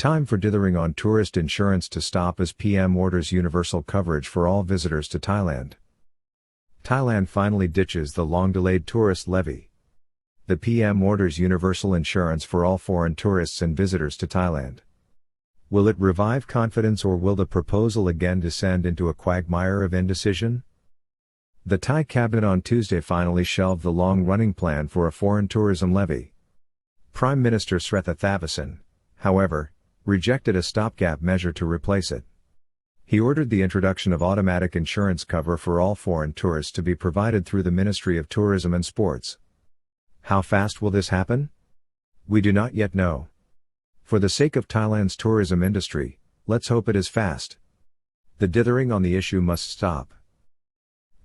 Time for dithering on tourist insurance to stop as PM orders universal coverage for all visitors to Thailand. Thailand finally ditches the long-delayed tourist levy. The PM orders universal insurance for all foreign tourists and visitors to Thailand. Will it revive confidence, or will the proposal again descend into a quagmire of indecision? The Thai cabinet on Tuesday finally shelved the long-running plan for a foreign tourism levy. Prime Minister Srettha Thavisin, however, rejected a stopgap measure to replace it. He ordered the introduction of automatic insurance cover for all foreign tourists to be provided through the Ministry of Tourism and Sports. How fast will this happen? We do not yet know. For the sake of Thailand's tourism industry, let's hope it is fast. The dithering on the issue must stop.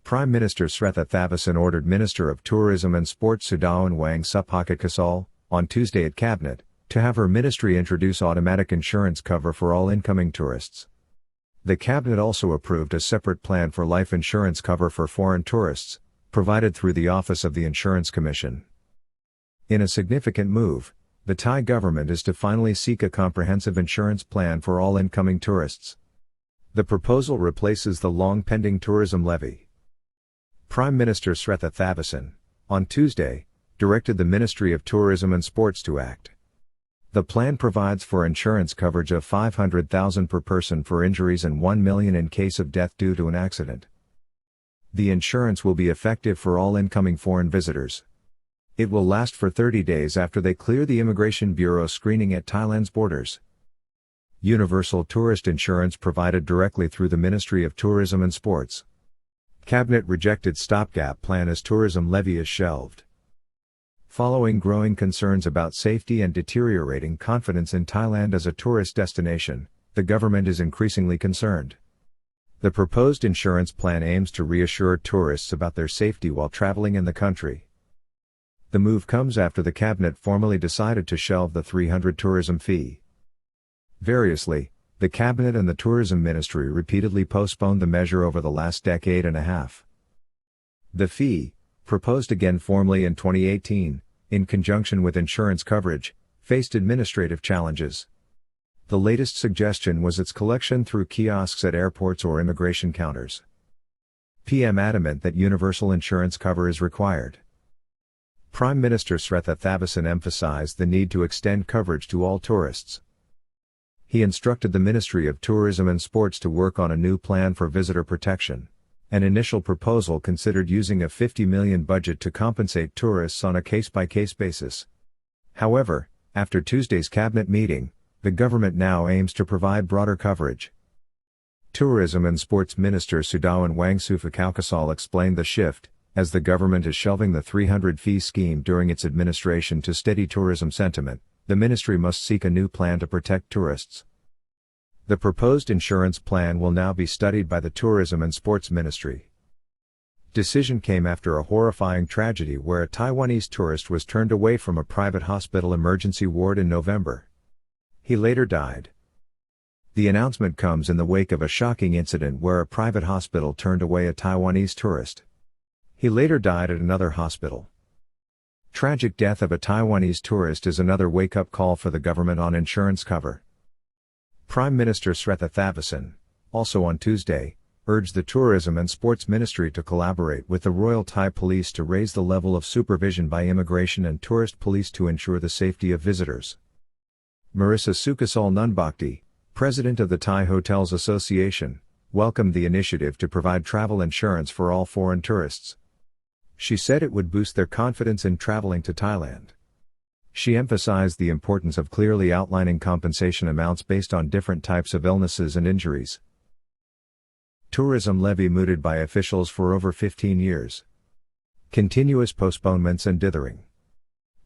Prime Minister Srettha Thavisin ordered Minister of Tourism and Sports Sudawan Wang Supakakasal, on Tuesday at Cabinet, to have her ministry introduce automatic insurance cover for all incoming tourists. The cabinet also approved a separate plan for life insurance cover for foreign tourists, provided through the Office of the Insurance Commission. In a significant move, the Thai government is to finally seek a comprehensive insurance plan for all incoming tourists. The proposal replaces the long-pending tourism levy. Prime Minister Srettha Thavisin, on Tuesday, directed the Ministry of Tourism and Sports to act. The plan provides for insurance coverage of 500,000 per person for injuries and 1 million in case of death due to an accident. The insurance will be effective for all incoming foreign visitors. It will last for 30 days after they clear the Immigration Bureau screening at Thailand's borders. Universal tourist insurance provided directly through the Ministry of Tourism and Sports. Cabinet rejected stopgap plan as tourism levy is shelved. Following growing concerns about safety and deteriorating confidence in Thailand as a tourist destination, the government is increasingly concerned. The proposed insurance plan aims to reassure tourists about their safety while traveling in the country. The move comes after the cabinet formally decided to shelve the 300 tourism fee. Variously, the cabinet and the tourism ministry repeatedly postponed the measure over the last decade and a half. The fee, proposed again formally in 2018, in conjunction with insurance coverage, faced administrative challenges. The latest suggestion was its collection through kiosks at airports or immigration counters. PM adamant that universal insurance cover is required. Prime Minister Srettha Thavisin emphasized the need to extend coverage to all tourists. He instructed the Ministry of Tourism and Sports to work on a new plan for visitor protection. An initial proposal considered using a 50 million budget to compensate tourists on a case-by-case basis. However, after Tuesday's cabinet meeting, the government now aims to provide broader coverage. Tourism and Sports Minister Sudawan Wang Supakakasal explained the shift, as the government is shelving the 300 fee scheme during its administration to steady tourism sentiment. The ministry must seek a new plan to protect tourists. The proposed insurance plan will now be studied by the Tourism and Sports Ministry. Decision came after a horrifying tragedy where a Taiwanese tourist was turned away from a private hospital emergency ward in November. He later died. The announcement comes in the wake of a shocking incident where a private hospital turned away a Taiwanese tourist. He later died at another hospital. Tragic death of a Taiwanese tourist is another wake-up call for the government on insurance cover. Prime Minister Srettha Thavisin, also on Tuesday, urged the Tourism and Sports Ministry to collaborate with the Royal Thai Police to raise the level of supervision by immigration and tourist police to ensure the safety of visitors. Marissa Sukasal Nunbakti, president of the Thai Hotels Association, welcomed the initiative to provide travel insurance for all foreign tourists. She said it would boost their confidence in traveling to Thailand. She emphasized the importance of clearly outlining compensation amounts based on different types of illnesses and injuries. Tourism levy mooted by officials for over 15 years. Continuous postponements and dithering.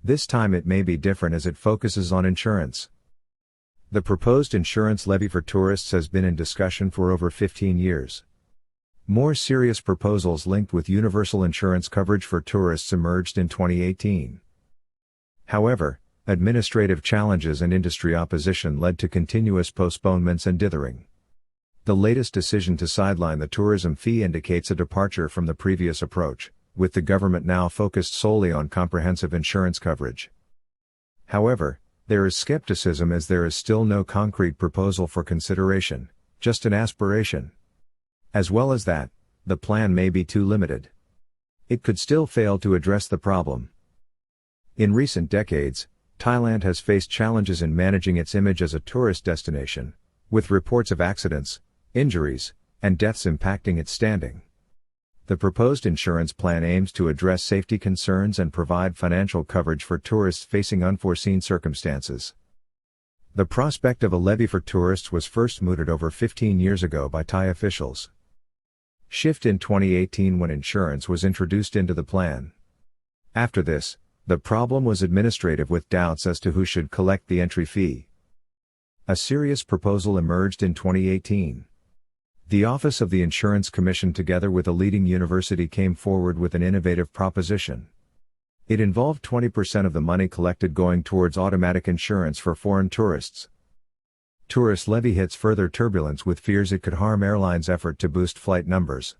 This time it may be different as it focuses on insurance. The proposed insurance levy for tourists has been in discussion for over 15 years. More serious proposals linked with universal insurance coverage for tourists emerged in 2018. However, administrative challenges and industry opposition led to continuous postponements and dithering. The latest decision to sideline the tourism fee indicates a departure from the previous approach, with the government now focused solely on comprehensive insurance coverage. However, There is skepticism as there is still no concrete proposal for consideration, just an aspiration. As well as that, the plan may be too limited. It could still fail to address the problem. In recent decades, Thailand has faced challenges in managing its image as a tourist destination, with reports of accidents, injuries, and deaths impacting its standing. The proposed insurance plan aims to address safety concerns and provide financial coverage for tourists facing unforeseen circumstances. The prospect of a levy for tourists was first mooted over 15 years ago by Thai officials. Shift in 2018 when insurance was introduced into the plan. After this, the problem was administrative with doubts as to who should collect the entry fee. A serious proposal emerged in 2018. The Office of the Insurance Commission together with a leading university came forward with an innovative proposition. It involved 20% of the money collected going towards automatic insurance for foreign tourists. Tourist levy hits further turbulence with fears it could harm airlines' effort to boost flight numbers.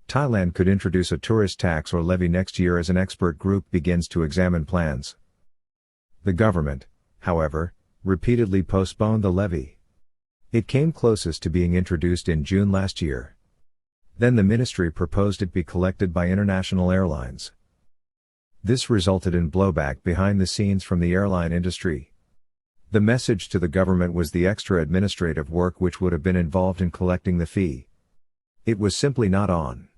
Thailand could introduce a tourist tax or levy next year as an expert group begins to examine plans. The government, however, repeatedly postponed the levy. It came closest to being introduced in June last year. Then the ministry proposed it be collected by international airlines. This resulted in blowback behind the scenes from the airline industry. The message to the government was the extra administrative work which would have been involved in collecting the fee. It was simply not on.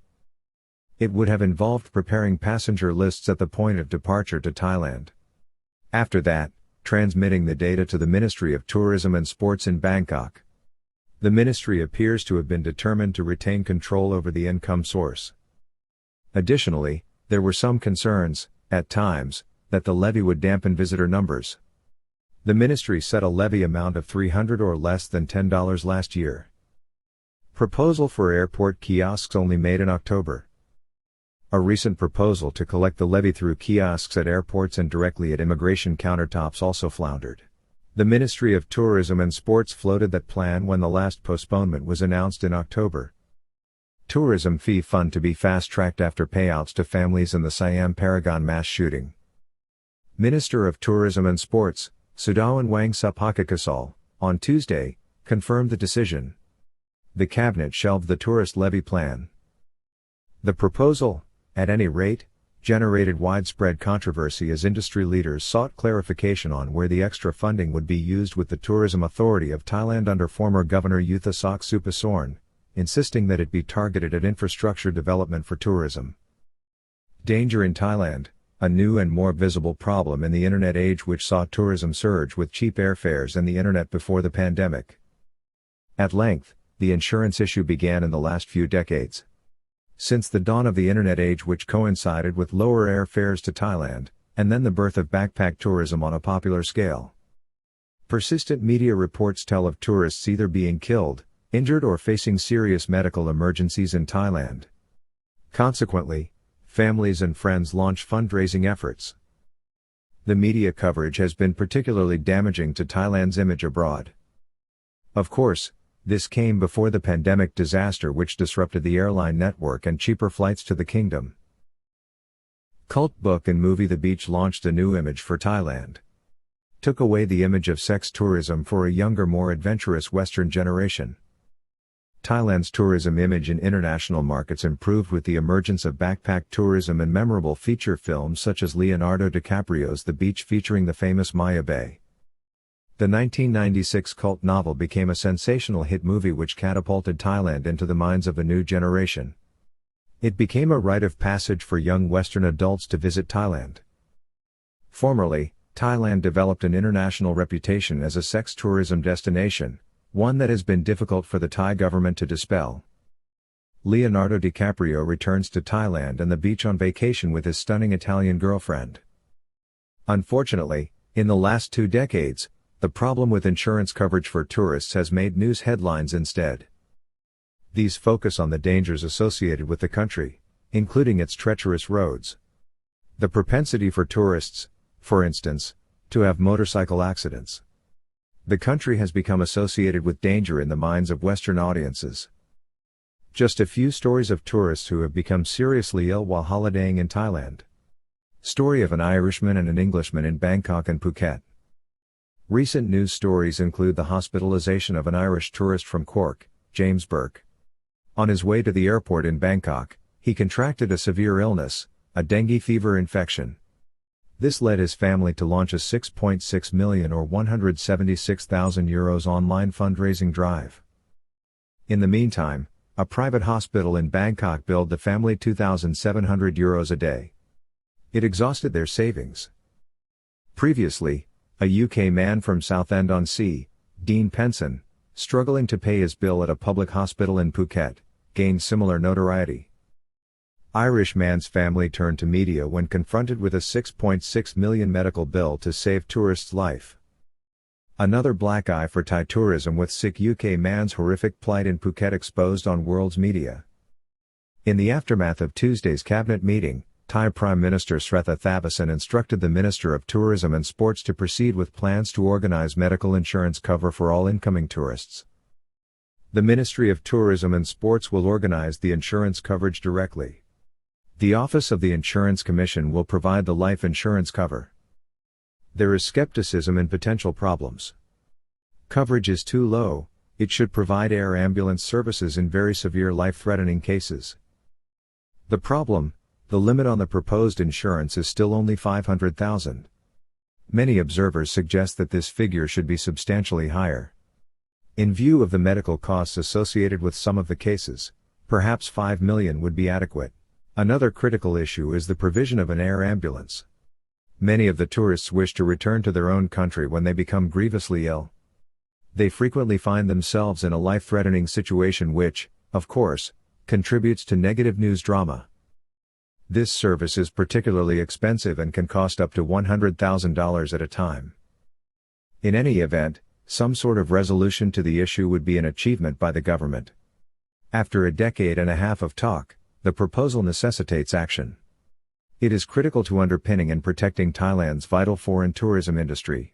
It would have involved preparing passenger lists at the point of departure to Thailand. After that, transmitting the data to the Ministry of Tourism and Sports in Bangkok. The ministry appears to have been determined to retain control over the income source. Additionally, there were some concerns, at times, that the levy would dampen visitor numbers. The ministry set a levy amount of $300 or less than $10 last year. Proposal for airport kiosks only made in October. A recent proposal to collect the levy through kiosks at airports and directly at immigration countertops also floundered. The Ministry of Tourism and Sports floated that plan when the last postponement was announced in October. Tourism fee fund to be fast-tracked after payouts to families in the Siam Paragon mass shooting. Minister of Tourism and Sports, Sudawan Wangsuphakakasal, on Tuesday, confirmed the decision. The cabinet shelved the tourist levy plan. The proposal, at any rate, generated widespread controversy as industry leaders sought clarification on where the extra funding would be used, with the Tourism Authority of Thailand under former Governor Yuthasok Supasorn, insisting that it be targeted at infrastructure development for tourism. Danger in Thailand, a new and more visible problem in the internet age which saw tourism surge with cheap airfares and the internet before the pandemic. At length, the insurance issue began in the last few decades. Since the dawn of the internet age, which coincided with lower airfares to Thailand, and then the birth of backpack tourism on a popular scale. Persistent media reports tell of tourists either being killed, injured or facing serious medical emergencies in Thailand. Consequently, families and friends launch fundraising efforts. The media coverage has been particularly damaging to Thailand's image abroad. Of course, this came before the pandemic disaster which disrupted the airline network and cheaper flights to the kingdom. Cult book and movie The Beach launched a new image for Thailand. Took away the image of sex tourism for a younger, more adventurous Western generation. Thailand's tourism image in international markets improved with the emergence of backpack tourism and memorable feature films such as Leonardo DiCaprio's The Beach featuring the famous Maya Bay. The 1996 cult novel became a sensational hit movie which catapulted Thailand into the minds of a new generation. It became a rite of passage for young Western adults to visit Thailand. Formerly, Thailand developed an international reputation as a sex tourism destination, one that has been difficult for the Thai government to dispel. Leonardo DiCaprio returns to Thailand and the beach on vacation with his stunning Italian girlfriend. Unfortunately, in the last 2 decades, the problem with insurance coverage for tourists has made news headlines instead. These focus on the dangers associated with the country, including its treacherous roads. The propensity for tourists, for instance, to have motorcycle accidents. The country has become associated with danger in the minds of Western audiences. Just a few stories of tourists who have become seriously ill while holidaying in Thailand. Story of an Irishman and an Englishman in Bangkok and Phuket. Recent news stories include the hospitalization of an Irish tourist from Cork, James Burke. On his way to the airport in Bangkok, he contracted a severe illness, a dengue fever infection. This led his family to launch a 6.6 million or €176,000 online fundraising drive. In the meantime, a private hospital in Bangkok billed the family €2,700 a day. It exhausted their savings. Previously, a UK man from Southend-on-Sea, Dean Penson, struggling to pay his bill at a public hospital in Phuket, gained similar notoriety. Irish man's family turned to media when confronted with a $6.6 million medical bill to save tourist's life. Another black eye for Thai tourism, with sick UK man's horrific plight in Phuket exposed on world's media. In the aftermath of Tuesday's cabinet meeting, Thai Prime Minister Srettha Thavisin instructed the Minister of Tourism and Sports to proceed with plans to organise medical insurance cover for all incoming tourists. The Ministry of Tourism and Sports will organise the insurance coverage directly. The Office of the Insurance Commission will provide the life insurance cover. There is skepticism and potential problems. Coverage is too low. It should provide air ambulance services in very severe life-threatening cases. The problem: the limit on the proposed insurance is still only $500,000. Many observers suggest that this figure should be substantially higher. In view of the medical costs associated with some of the cases, perhaps $5 million would be adequate. Another critical issue is the provision of an air ambulance. Many of the tourists wish to return to their own country when they become grievously ill. They frequently find themselves in a life-threatening situation which, of course, contributes to negative news drama. This service is particularly expensive and can cost up to $100,000 at a time. In any event, some sort of resolution to the issue would be an achievement by the government. After a decade and a half of talk, the proposal necessitates action. It is critical to underpinning and protecting Thailand's vital foreign tourism industry.